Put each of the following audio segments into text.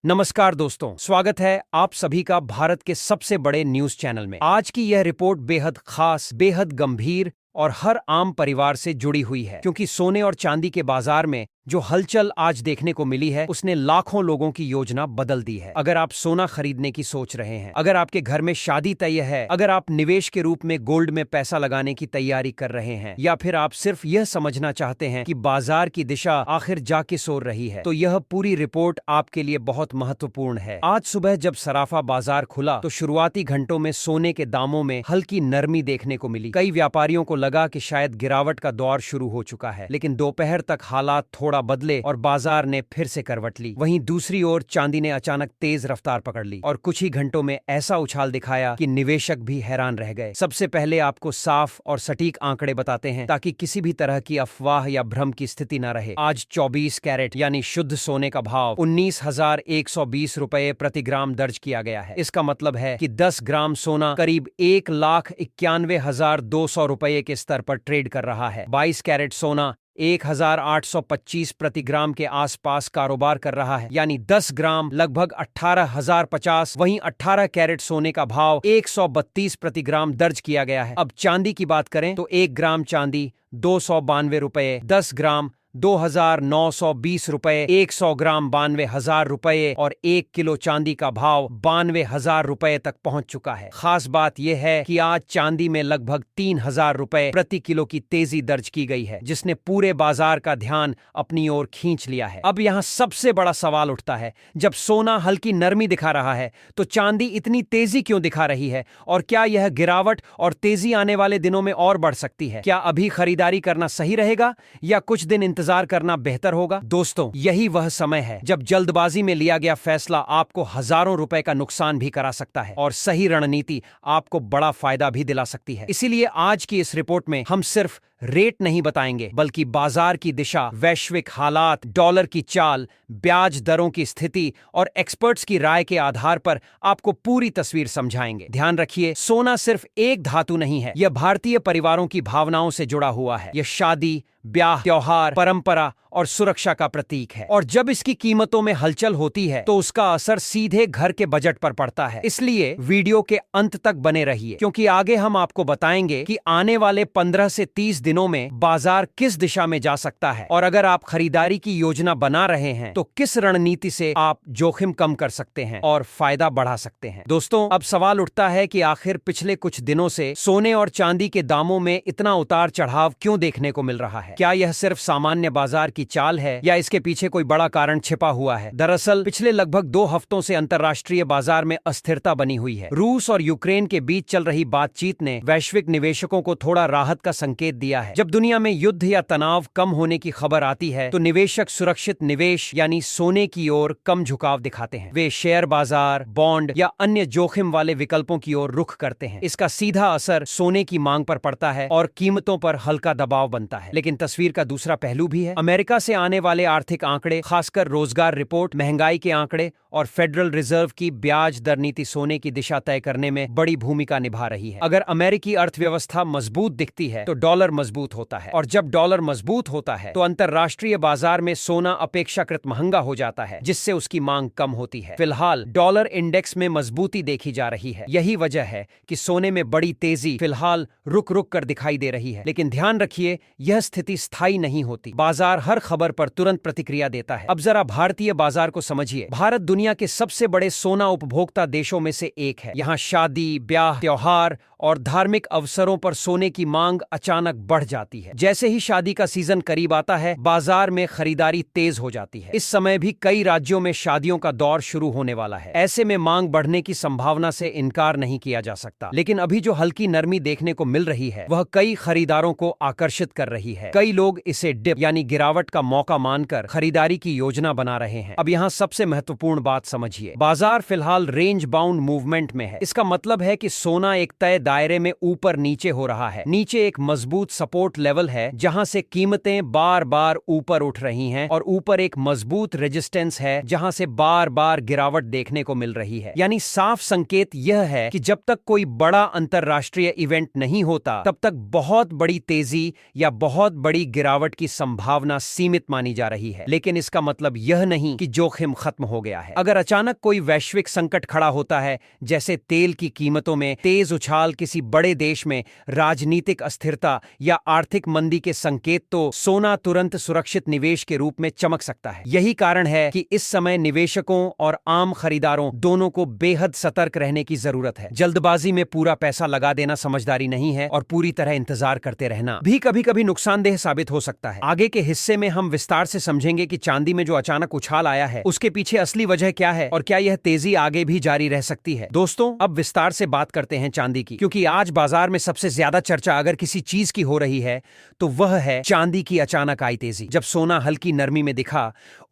नमस्कार दोस्तों, स्वागत है आप सभी का भारत के सबसे बड़े न्यूज चैनल में। आज की यह रिपोर्ट बेहद खास, बेहद गंभीर और हर आम परिवार से जुड़ी हुई है, क्योंकि सोने और चांदी के बाजार में जो हलचल आज देखने को मिली है उसने लाखों लोगों की योजना बदल दी है। अगर आप सोना खरीदने की सोच रहे हैं, अगर आपके घर में शादी तय है, अगर आप निवेश के रूप में गोल्ड में पैसा लगाने की तैयारी कर रहे हैं, या फिर आप सिर्फ यह समझना चाहते हैं कि बाजार की दिशा आखिर जाके सोर रही है, तो यह पूरी रिपोर्ट आपके लिए बहुत महत्वपूर्ण है। आज सुबह जब सराफा बाजार खुला तो शुरुआती घंटों में सोने के दामों में हल्की नरमी देखने को मिली। कई व्यापारियों को लगा कि शायद गिरावट का दौर शुरू हो चुका है, लेकिन दोपहर तक हालात थोड़ा बदले और बाजार ने फिर से करवट ली। वहीं दूसरी ओर चांदी ने अचानक तेज रफ्तार पकड़ ली और कुछ ही घंटों में ऐसा उछाल दिखाया कि निवेशक भी हैरान रह गए। सबसे पहले आपको साफ और सटीक आंकड़े बताते हैं ताकि किसी भी तरह की अफवाह या भ्रम की स्थिति न रहे। आज 24 कैरेट यानी शुद्ध सोने का भाव 19,120 रुपए प्रति ग्राम दर्ज किया गया है। इसका मतलब है कि 10 ग्राम सोना करीब 1,91,200 रुपए के स्तर पर ट्रेड कर रहा है। 22 कैरेट सोना 1,825 प्रति ग्राम के आसपास कारोबार कर रहा है, यानी 10 ग्राम लगभग 18,050। वहीं 18 कैरेट सोने का भाव 132 प्रति ग्राम दर्ज किया गया है। अब चांदी की बात करें तो 1 ग्राम चांदी 292 रुपए, 10 ग्राम 2,920 रुपए, 100 ग्राम 92,000 रुपए और 1 किलो चांदी का भाव 92,000 रुपए तक पहुंच चुका है। खास बात यह है कि आज चांदी में लगभग 3,000 रुपए प्रति किलो की तेजी दर्ज की गई है, जिसने पूरे बाजार का ध्यान अपनी ओर खींच लिया है। अब यहां सबसे बड़ा सवाल उठता है, जब सोना हल्की नरमी दिखा रहा है तो चांदी इतनी तेजी क्यों दिखा रही है, और क्या यह गिरावट और तेजी आने वाले दिनों में और बढ़ सकती है? क्या अभी खरीदारी करना सही रहेगा या कुछ दिन इंतजार करना बेहतर होगा? दोस्तों, यही वह समय है जब जल्दबाजी में लिया गया फैसला आपको हजारों रुपए का नुकसान भी करा सकता है और सही रणनीति आपको बड़ा फायदा भी दिला सकती है। इसीलिए आज की इस रिपोर्ट में हम सिर्फ रेट नहीं बताएंगे, बल्कि बाजार की दिशा, वैश्विक हालात, डॉलर की चाल, ब्याज दरों की स्थिति और एक्सपर्ट्स की राय के आधार पर आपको पूरी तस्वीर समझाएंगे। ध्यान रखिए, सोना सिर्फ एक धातु नहीं है, यह भारतीय परिवारों की भावनाओं से जुड़ा हुआ है। यह शादी, ब्याह, त्योहार, परंपरा और सुरक्षा का प्रतीक है, और जब इसकी कीमतों में हलचल होती है तो उसका असर सीधे घर के बजट पर पड़ता है। इसलिए वीडियो के अंत तक बने रहिए, क्योंकि आगे हम आपको बताएंगे कि आने वाले 15 से 30 दिनों में बाजार किस दिशा में जा सकता है, और अगर आप खरीदारी की योजना बना रहे हैं तो किस रणनीति से आप जोखिम कम कर सकते हैं और फायदा बढ़ा सकते हैं। दोस्तों, अब सवाल उठता है कि आखिर पिछले कुछ दिनों से सोने और चांदी के दामों में इतना उतार चढ़ाव क्यों देखने को मिल रहा है? क्या यह सिर्फ सामान्य बाजार की चाल है या इसके पीछे कोई बड़ा कारण छिपा हुआ है? दरअसल पिछले लगभग 2 हफ्तों से अंतर्राष्ट्रीय बाजार में अस्थिरता बनी हुई है। रूस और यूक्रेन के बीच चल रही बातचीत ने वैश्विक निवेशकों को थोड़ा राहत का संकेत दिया है। जब दुनिया में युद्ध या तनाव कम होने की खबर आती है तो निवेशक सुरक्षित निवेश यानी सोने की ओर कम झुकाव दिखाते हैं। वे शेयर बाजार, बॉन्ड या अन्य जोखिम वाले विकल्पों की ओर रुख करते हैं। इसका सीधा असर सोने की मांग पर पड़ता है और कीमतों पर हल्का दबाव बनता है। लेकिन तस्वीर का दूसरा पहलू भी है। अमेरिका से आने वाले आर्थिक आंकड़े, खासकर रोजगार रिपोर्ट, महंगाई के आंकड़े और फेडरल रिजर्व की ब्याज दर नीति सोने की दिशा तय करने में बड़ी भूमिका निभा रही है। अगर अमेरिकी अर्थव्यवस्था मजबूत दिखती है तो डॉलर मजबूत होता है, और जब डॉलर मजबूत होता है तो अंतरराष्ट्रीय बाजार में सोना अपेक्षाकृत महंगा हो जाता है, जिससे उसकी मांग कम होती है। फिलहाल डॉलर इंडेक्स में मजबूती देखी जा रही है। यही वजह है कि सोने में बड़ी तेजी फिलहाल रुक रुक कर दिखाई दे रही है। लेकिन ध्यान रखिए, यह स्थिति स्थायी नहीं होती। बाजार हर खबर पर तुरंत प्रतिक्रिया देता है। अब जरा भारतीय बाजार को समझिए। भारत दुनिया के सबसे बड़े सोना उपभोक्ता देशों में से एक है। यहाँ शादी, ब्याह, त्योहार और धार्मिक अवसरों पर सोने की मांग अचानक बढ़ जाती है। जैसे ही शादी का सीजन करीब आता है, बाजार में खरीदारी तेज हो जाती है। इस समय भी कई राज्यों में शादियों का दौर शुरू होने वाला है। ऐसे में मांग बढ़ने की संभावना से इनकार नहीं किया जा सकता। लेकिन अभी जो हल्की नरमी देखने को मिल रही है वह कई खरीदारों को आकर्षित कर रही है। कई लोग इसे डिप यानी गिरावट का मौका मानकर खरीदारी की योजना बना रहे हैं। अब यहाँ सबसे महत्वपूर्ण बात समझिए। बाजार फिलहाल रेंज बाउंड मूवमेंट में है। इसका मतलब है कि सोना एक तय दायरे में ऊपर नीचे हो रहा है। नीचे एक मजबूत सपोर्ट लेवल है जहां से कीमतें बार बार ऊपर उठ रही हैं और ऊपर एक मजबूत रेजिस्टेंस है जहां से बार बार गिरावट देखने को मिल रही है। यानी साफ संकेत यह है कि जब तक कोई बड़ा अंतरराष्ट्रीय इवेंट नहीं होता तब तक बहुत बड़ी तेजी या बहुत बड़ी गिरावट की संभावना सीमित मानी जा रही है। लेकिन इसका मतलब यह नहीं कि जोखिम खत्म हो गया है। अगर अचानक कोई वैश्विक संकट खड़ा होता है, जैसे तेल की कीमतों में तेज उछाल, किसी बड़े देश में राजनीतिक अस्थिरता या आर्थिक मंदी के संकेत, तो सोना तुरंत सुरक्षित निवेश के रूप में चमक सकता है। यही कारण है कि इस समय निवेशकों और आम खरीदारों दोनों को बेहद सतर्क रहने की जरूरत है। जल्दबाजी में पूरा पैसा लगा देना समझदारी नहीं है और पूरी तरह इंतजार करते रहना भी कभी कभी नुकसानदेह साबित हो सकता है। आगे के हिस्से में हम विस्तार से समझेंगे कि चांदी में जो अचानक उछाल आया है उसके पीछे असली वजह क्या है और क्या यह तेजी आगे भी जारी रह सकती है। दोस्तों, अब विस्तार से बात करते हैं चांदी की, क्योंकि आज बाजार में सबसे ज्यादा चर्चा अगर किसी चीज की हो रही है तो वह है चांदी की अचानक आई तेजी। जब सोना हल्की नरमी में दिखा,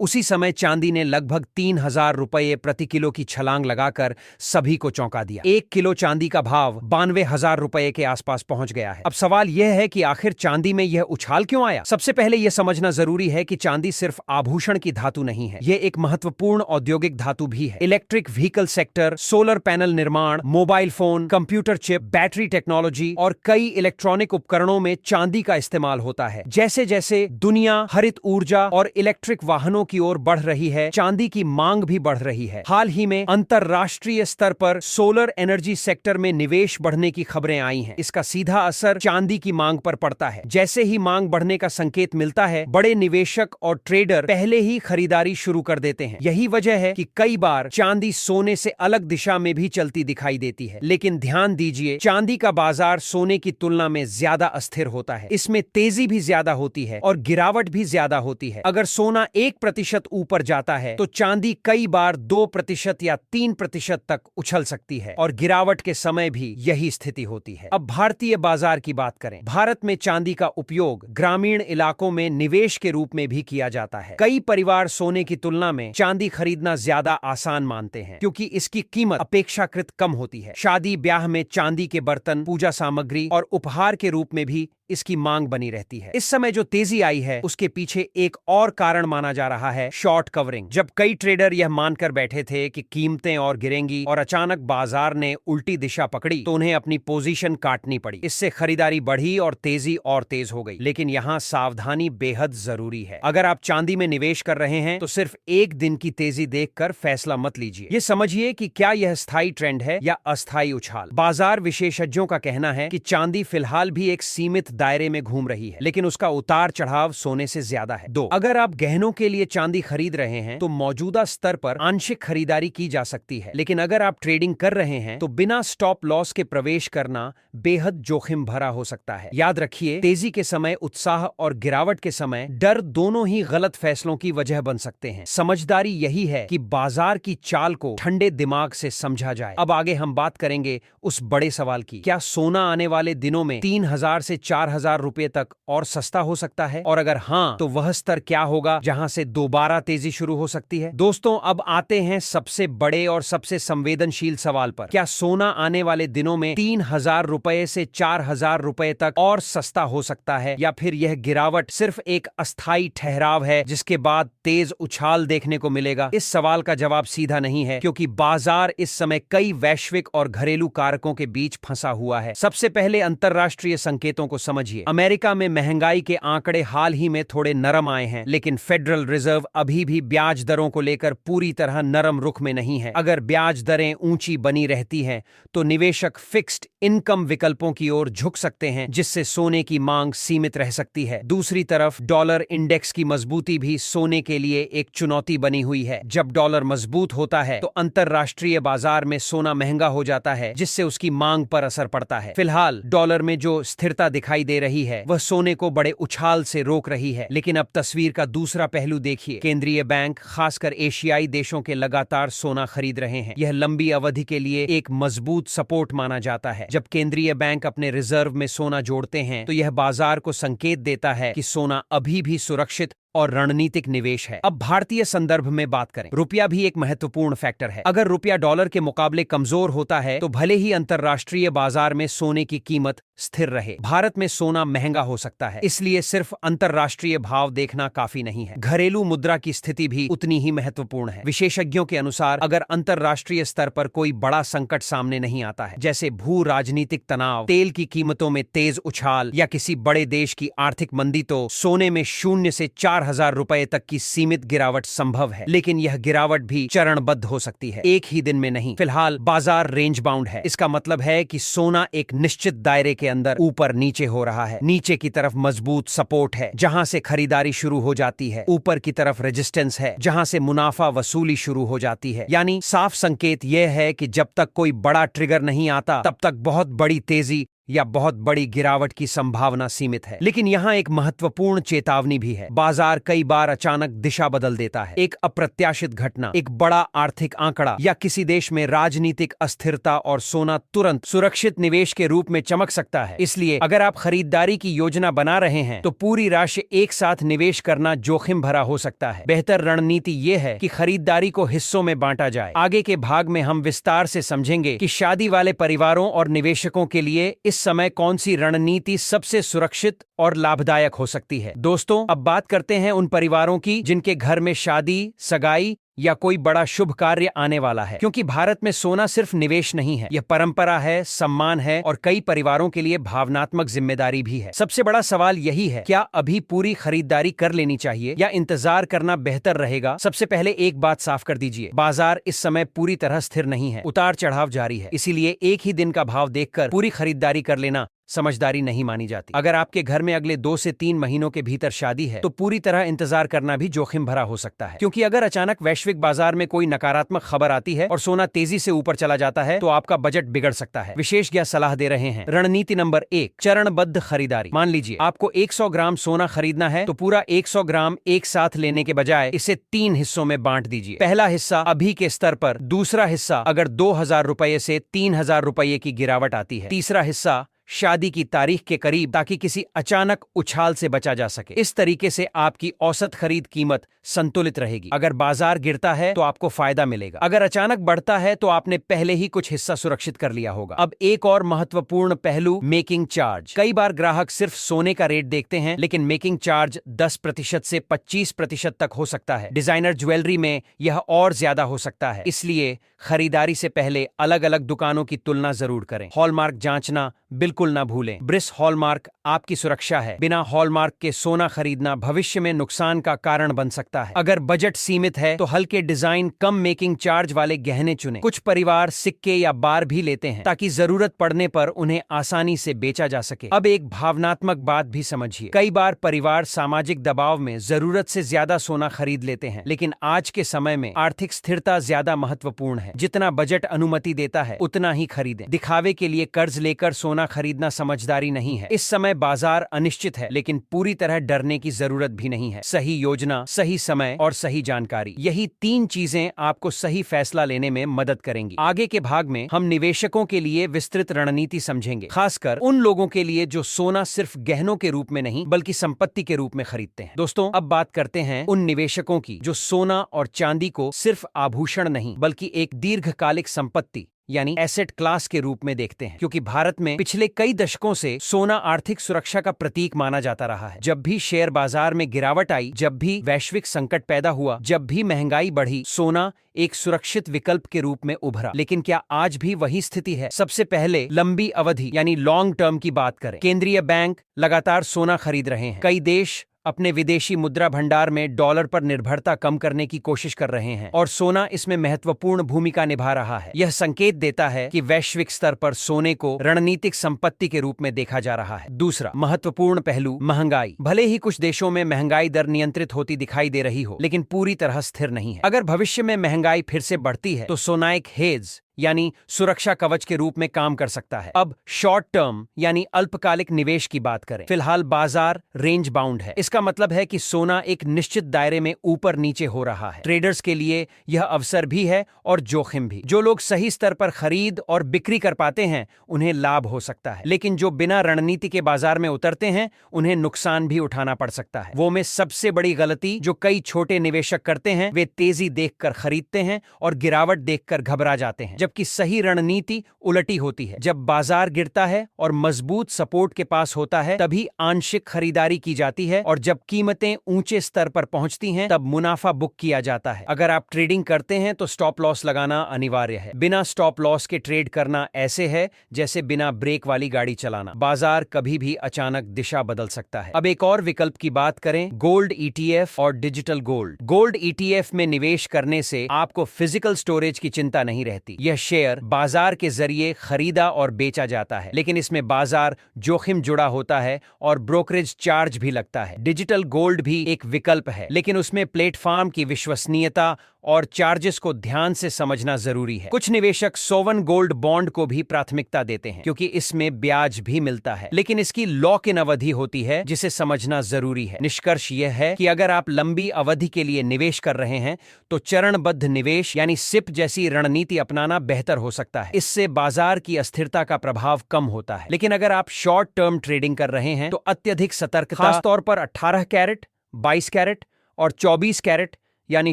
उसी समय चांदी ने लगभग 3,000 रुपये प्रति किलो की छलांग लगाकर सभी को चौंका दिया। 1 किलो चांदी का भाव 92,000 रुपये के आसपास पहुंच गया है। अब सवाल यह है कि आखिर चांदी में यह उछाल क्यों आया? सबसे पहले यह समझना जरूरी है कि चांदी सिर्फ आभूषण की धातु नहीं है, यह एक महत्वपूर्ण औद्योगिक धातु भी है। Electric vehicle sector, solar panel निर्माण, mobile phone, computer chip, battery technology और कई इलेक्ट्रॉनिक उपकरणों में चांदी का इस्तेमाल होता है। जैसे जैसे दुनिया हरित ऊर्जा और इलेक्ट्रिक वाहनों की ओर बढ़ रही है, चांदी की मांग भी बढ़ रही है। हाल ही में अंतरराष्ट्रीय स्तर पर सोलर एनर्जी सेक्टर में निवेश बढ़ने की खबरें आई हैं। इसका सीधा असर चांदी की मांग पर पड़ता है। जैसे ही मांग बढ़ने का संकेत मिलता है, बड़े निवेशक और ट्रेडर पहले ही खरीदारी शुरू कर देते हैं। यही वजह है कि कई बार चांदी सोने से अलग दिशा में भी चलती दिखाई देती है। लेकिन ध्यान दीजिए, चांदी का बाजार सोने की तुलना में ज्यादा अस्थिर होता है। इसमें तेजी भी ज्यादा होती है और गिरावट भी ज्यादा होती है। अगर सोना 1% ऊपर जाता है तो चांदी कई बार 2% या 3% तक उछल सकती है और गिरावट के समय भी यही स्थिति होती है। अब भारतीय बाजार की बात करें। भारत में चांदी का उपयोग ग्रामीण इलाकों में निवेश के रूप में भी किया जाता है। कई परिवार सोने की तुलना में चांदी खरीदना ज्यादा आसान मानते हैं क्योंकि इसकी कीमत अपेक्षाकृत कम होती है। शादी ब्याह में चांदी के बर्तन, पूजा सामग्री और उपहार के रूप में भी इसकी मांग बनी रहती है। इस समय जो तेजी आई है उसके पीछे एक और कारण माना जा रहा है शॉर्ट कवरिंग। जब कई ट्रेडर यह मानकर बैठे थे कि कीमतें और गिरेंगी और अचानक बाजार ने उल्टी दिशा पकड़ी तो उन्हें अपनी पोजीशन काटनी पड़ी। इससे खरीदारी बढ़ी और तेजी और तेज हो गई। लेकिन यहाँ सावधानी बेहद जरूरी है। अगर आप चांदी में निवेश कर रहे हैं तो सिर्फ एक दिन की तेजी देखकर फैसला मत लीजिए। ये समझिए कि क्या यह स्थायी ट्रेंड है या अस्थायी उछाल। बाजार विशेषज्ञों का कहना है कि चांदी फिलहाल भी एक सीमित दायरे में घूम रही है, लेकिन उसका उतार चढ़ाव सोने से ज्यादा है। 2, अगर आप गहनों के लिए चांदी खरीद रहे हैं तो मौजूदा स्तर पर आंशिक खरीदारी की जा सकती है, लेकिन अगर आप ट्रेडिंग कर रहे हैं तो बिना स्टॉप लॉस के प्रवेश करना बेहद जोखिम भरा हो सकता है। याद रखिए, तेजी के समय उत्साह और गिरावट के समय डर दोनों ही गलत फैसलों की वजह बन सकते हैं। समझदारी यही है कि बाजार की चाल को ठंडे दिमाग से समझा जाए। अब आगे हम बात करेंगे उस बड़े सवाल की, क्या सोना आने वाले दिनों में 3,000 से 4,000 रुपए तक और सस्ता हो सकता है? और अगर हाँ, तो वह स्तर क्या होगा जहां से दोबारा तेजी शुरू हो सकती है? दोस्तों, अब आते हैं सबसे बड़े और सबसे संवेदनशील सवाल पर। क्या सोना आने वाले दिनों में 3,000 रुपए से 4,000 रुपए तक और सस्ता हो सकता है, या फिर यह गिरावट सिर्फ एक अस्थायी ठहराव है जिसके बाद तेज उछाल देखने को मिलेगा? इस सवाल का जवाब सीधा नहीं है, क्योंकि बाजार इस समय कई वैश्विक और घरेलू कारकों के बीच फंसा हुआ है। सबसे पहले अंतरराष्ट्रीय संकेतों को समझिए। अमेरिका में महंगाई के आंकड़े हाल ही में थोड़े नरम आए हैं, लेकिन फेडरल रिजर्व अभी भी ब्याज दरों को लेकर पूरी तरह नरम रुख में नहीं है। अगर ब्याज दरें ऊंची बनी रहती हैं तो निवेशक फिक्स्ड इनकम विकल्पों की ओर झुक सकते हैं, जिससे सोने की मांग सीमित रह सकती है। दूसरी तरफ डॉलर इंडेक्स की मजबूती भी सोने के लिए एक चुनौती बनी हुई है। जब डॉलर मजबूत होता है तो अंतरराष्ट्रीय बाजार में सोना महंगा हो जाता है, जिससे उसकी मांग पर असर पड़ता है। फिलहाल डॉलर में जो स्थिरता दिखाई दे रही है वह सोने को बड़े उछाल से रोक रही है। लेकिन अब तस्वीर का दूसरा पहलू देखिए। केंद्रीय बैंक खासकर एशियाई देशों के लगातार सोना खरीद रहे हैं। यह लंबी अवधि के लिए एक मजबूत सपोर्ट माना जाता है। जब केंद्रीय बैंक अपने रिजर्व में सोना जोड़ते हैं तो यह बाजार को संकेत देता है कि सोना अभी भी सुरक्षित और रणनीतिक निवेश है। अब भारतीय संदर्भ में बात करें, रुपया भी एक महत्वपूर्ण फैक्टर है। अगर रुपया डॉलर के मुकाबले कमजोर होता है तो भले ही अंतरराष्ट्रीय बाजार में सोने की कीमत स्थिर रहे, भारत में सोना महंगा हो सकता है। इसलिए सिर्फ अंतरराष्ट्रीय भाव देखना काफी नहीं है, घरेलू मुद्रा की स्थिति भी उतनी ही महत्वपूर्ण है। विशेषज्ञों के अनुसार अगर अंतरराष्ट्रीय स्तर पर कोई बड़ा संकट सामने नहीं आता है, जैसे भू राजनीतिक तनाव, तेल की कीमतों में तेज उछाल या किसी बड़े देश की आर्थिक मंदी, तो सोने में 0 से 4,000 रुपए तक की सीमित गिरावट संभव है। लेकिन यह गिरावट भी चरणबद्ध हो सकती है, एक ही दिन में नहीं। फिलहाल बाजार रेंज बाउंड है। इसका मतलब है कि सोना एक निश्चित दायरे के अंदर ऊपर नीचे हो रहा है। नीचे की तरफ मजबूत सपोर्ट है जहां से खरीदारी शुरू हो जाती है, ऊपर की तरफ रेजिस्टेंस है जहां से मुनाफा वसूली शुरू हो जाती है। यानी साफ संकेत यह है कि जब तक कोई बड़ा ट्रिगर नहीं आता तब तक बहुत बड़ी तेजी या बहुत बड़ी गिरावट की संभावना सीमित है। लेकिन यहाँ एक महत्वपूर्ण चेतावनी भी है, बाजार कई बार अचानक दिशा बदल देता है। एक अप्रत्याशित घटना, एक बड़ा आर्थिक आंकड़ा या किसी देश में राजनीतिक अस्थिरता और सोना तुरंत सुरक्षित निवेश के रूप में चमक सकता है। इसलिए अगर आप खरीदारी की योजना बना रहे हैं तो पूरी राशि एक साथ निवेश करना जोखिम भरा हो सकता है। बेहतर रणनीति ये है कि खरीदारी को हिस्सों में बांटा जाए। आगे के भाग में हम विस्तार से समझेंगे कि शादी वाले परिवारों और निवेशकों के लिए इस समय कौन सी रणनीति सबसे सुरक्षित और लाभदायक हो सकती है। दोस्तों, अब बात करते हैं उन परिवारों की जिनके घर में शादी, सगाई या कोई बड़ा शुभ कार्य आने वाला है, क्योंकि भारत में सोना सिर्फ निवेश नहीं है, यह परंपरा है, सम्मान है और कई परिवारों के लिए भावनात्मक जिम्मेदारी भी है। सबसे बड़ा सवाल यही है, क्या अभी पूरी खरीदारी कर लेनी चाहिए या इंतजार करना बेहतर रहेगा? सबसे पहले एक बात साफ कर दीजिए, बाजार इस समय पूरी तरह स्थिर नहीं है, उतार चढ़ाव जारी है। इसीलिए एक ही दिन का भाव देखकर पूरी खरीदारी कर लेना समझदारी नहीं मानी जाती। अगर आपके घर में अगले 2 से 3 महीनों के भीतर शादी है तो पूरी तरह इंतजार करना भी जोखिम भरा हो सकता है, क्योंकि अगर अचानक वैश्विक बाजार में कोई नकारात्मक खबर आती है और सोना तेजी से ऊपर चला जाता है तो आपका बजट बिगड़ सकता है। विशेषज्ञ सलाह दे रहे हैं, रणनीति नंबर 1, चरणबद्ध खरीदारी। मान लीजिए आपको 100 ग्राम सोना खरीदना है तो पूरा 100 ग्राम एक साथ लेने के बजाय इसे 3 हिस्सों में बांट दीजिए। पहला हिस्सा अभी के स्तर पर, दूसरा हिस्सा अगर 2,000 रुपए से 3,000 रुपए की गिरावट आती है, तीसरा हिस्सा शादी की तारीख के करीब, ताकि किसी अचानक उछाल से बचा जा सके। इस तरीके से आपकी औसत खरीद कीमत संतुलित रहेगी। अगर बाजार गिरता है तो आपको फायदा मिलेगा, अगर अचानक बढ़ता है तो आपने पहले ही कुछ हिस्सा सुरक्षित कर लिया होगा। अब एक और महत्वपूर्ण पहलू, मेकिंग चार्ज। कई बार ग्राहक सिर्फ सोने का रेट देखते हैं, लेकिन मेकिंग चार्ज 10% से 25% तक हो सकता है। डिजाइनर ज्वेलरी में यह और ज्यादा हो सकता है। इसलिए खरीदारी से पहले अलग अलग दुकानों की तुलना जरूर करें। हॉलमार्क जांचना बिल्कुल ना भूलें। ब्रिस हॉलमार्क आपकी सुरक्षा है। बिना हॉलमार्क के सोना खरीदना भविष्य में नुकसान का कारण बन सकता है। अगर बजट सीमित है तो हल्के डिजाइन, कम मेकिंग चार्ज वाले गहने चुनें। कुछ परिवार सिक्के या बार भी लेते हैं ताकि जरूरत पड़ने पर उन्हें आसानी से बेचा जा सके। अब एक भावनात्मक बात भी समझिए, कई बार परिवार सामाजिक दबाव में जरूरत से ज्यादा सोना खरीद लेते हैं, लेकिन आज के समय में आर्थिक स्थिरता ज्यादा महत्वपूर्ण है। जितना बजट अनुमति देता है उतना ही खरीदें। दिखावे के लिए कर्ज लेकर सोना खरीदना समझदारी नहीं है। इस समय बाजार अनिश्चित है, लेकिन पूरी तरह डरने की जरूरत भी नहीं है। सही योजना, सही समय और सही जानकारी, यही 3 चीजें आपको सही फैसला लेने में मदद करेंगी। आगे के भाग में हम निवेशकों के लिए विस्तृत रणनीति समझेंगे, खासकर उन लोगों के लिए जो सोना सिर्फ गहनों के रूप में नहीं बल्कि संपत्ति के रूप में खरीदते हैं। दोस्तों, अब बात करते हैं उन निवेशकों की जो सोना और चांदी को सिर्फ आभूषण नहीं बल्कि एक दीर्घकालिक संपत्ति यानी एसेट क्लास के रूप में देखते हैं, क्योंकि भारत में पिछले कई दशकों से सोना आर्थिक सुरक्षा का प्रतीक माना जाता रहा है। जब भी शेयर बाजार में गिरावट आई, जब भी वैश्विक संकट पैदा हुआ, जब भी महंगाई बढ़ी, सोना एक सुरक्षित विकल्प के रूप में उभरा। लेकिन क्या आज भी वही स्थिति है? सबसे पहले लंबी अवधि यानी लॉन्ग टर्म की बात करें। केंद्रीय बैंक लगातार सोना खरीद रहे हैं। कई देश अपने विदेशी मुद्रा भंडार में डॉलर पर निर्भरता कम करने की कोशिश कर रहे हैं और सोना इसमें महत्वपूर्ण भूमिका निभा रहा है। यह संकेत देता है कि वैश्विक स्तर पर सोने को रणनीतिक संपत्ति के रूप में देखा जा रहा है। दूसरा महत्वपूर्ण पहलू, महंगाई। भले ही कुछ देशों में महंगाई दर नियंत्रित होती दिखाई दे रही हो, लेकिन पूरी तरह स्थिर नहीं है। अगर भविष्य में महंगाई फिर से बढ़ती है तो सोना एक हेज यानी सुरक्षा कवच के रूप में काम कर सकता है। अब शॉर्ट टर्म यानी अल्पकालिक निवेश की बात करें। फिलहाल बाजार रेंज बाउंड है। इसका मतलब है कि सोना एक निश्चित दायरे में ऊपर नीचे हो रहा है। ट्रेडर्स के लिए यह अवसर भी है और जोखिम भी। जो लोग सही स्तर पर खरीद और बिक्री कर पाते हैं उन्हें लाभ हो सकता है, लेकिन जो बिना रणनीति के बाजार में उतरते हैं उन्हें नुकसान भी उठाना पड़ सकता है। वो में सबसे बड़ी गलती जो कई छोटे निवेशक करते हैं, वे तेजी देखकर खरीदते हैं और गिरावट देखकर घबरा जाते हैं, जबकि सही रणनीति उलटी होती है। जब बाजार गिरता है और मजबूत सपोर्ट के पास होता है तभी आंशिक खरीदारी की जाती है, और जब कीमतें ऊंचे स्तर पर पहुंचती हैं तब मुनाफा बुक किया जाता है। अगर आप ट्रेडिंग करते हैं तो स्टॉप लॉस लगाना अनिवार्य है। बिना स्टॉप लॉस के ट्रेड करना ऐसे है जैसे बिना ब्रेक वाली गाड़ी चलाना। बाजार कभी भी अचानक दिशा बदल सकता है। अब एक और विकल्प की बात करें, गोल्ड ईटीएफ और डिजिटल गोल्ड। गोल्ड ईटीएफ में निवेश करने से आपको फिजिकल स्टोरेज की चिंता नहीं रहती। यह शेयर बाजार के जरिए खरीदा और बेचा जाता है, लेकिन इसमें बाजार जोखिम जुड़ा होता है और ब्रोकरेज चार्ज भी लगता है। डिजिटल गोल्ड भी एक विकल्प है, लेकिन उसमें प्लेटफॉर्म की विश्वसनीयता और चार्जेस को ध्यान से समझना जरूरी है। कुछ निवेशक सोवन गोल्ड बॉन्ड को भी प्राथमिकता देते हैं क्योंकि इसमें ब्याज भी मिलता है, लेकिन इसकी लॉक इन अवधि होती है जिसे समझना जरूरी है। निष्कर्ष यह है कि अगर आप लंबी अवधि के लिए निवेश कर रहे हैं तो चरणबद्ध निवेश यानी सिप जैसी रणनीति अपनाना बेहतर हो सकता है। इससे बाजार की अस्थिरता का प्रभाव कम होता है। लेकिन अगर आप शॉर्ट टर्म ट्रेडिंग कर रहे हैं तो अत्यधिक सतर्कता, खासतौर पर 18 कैरेट, 22 कैरेट और 24 कैरेट यानी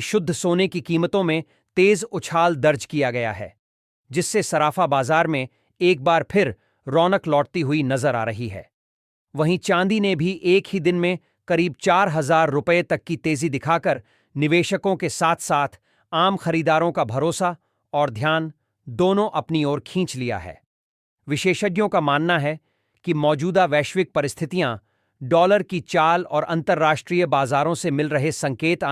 शुद्ध सोने की कीमतों में तेज उछाल दर्ज किया गया है, जिससे सराफा बाजार में एक बार फिर रौनक लौटती हुई नजर आ रही है। वहीं चांदी ने भी एक ही दिन में करीब 4,000 रुपये तक की तेजी दिखाकर निवेशकों के साथ साथ आम खरीदारों का भरोसा और ध्यान दोनों अपनी ओर खींच लिया है। विशेषज्ञों का मानना है कि मौजूदा वैश्विक परिस्थितियां, डॉलर की चाल और अंतर्राष्ट्रीय बाजारों से मिल रहे संकेत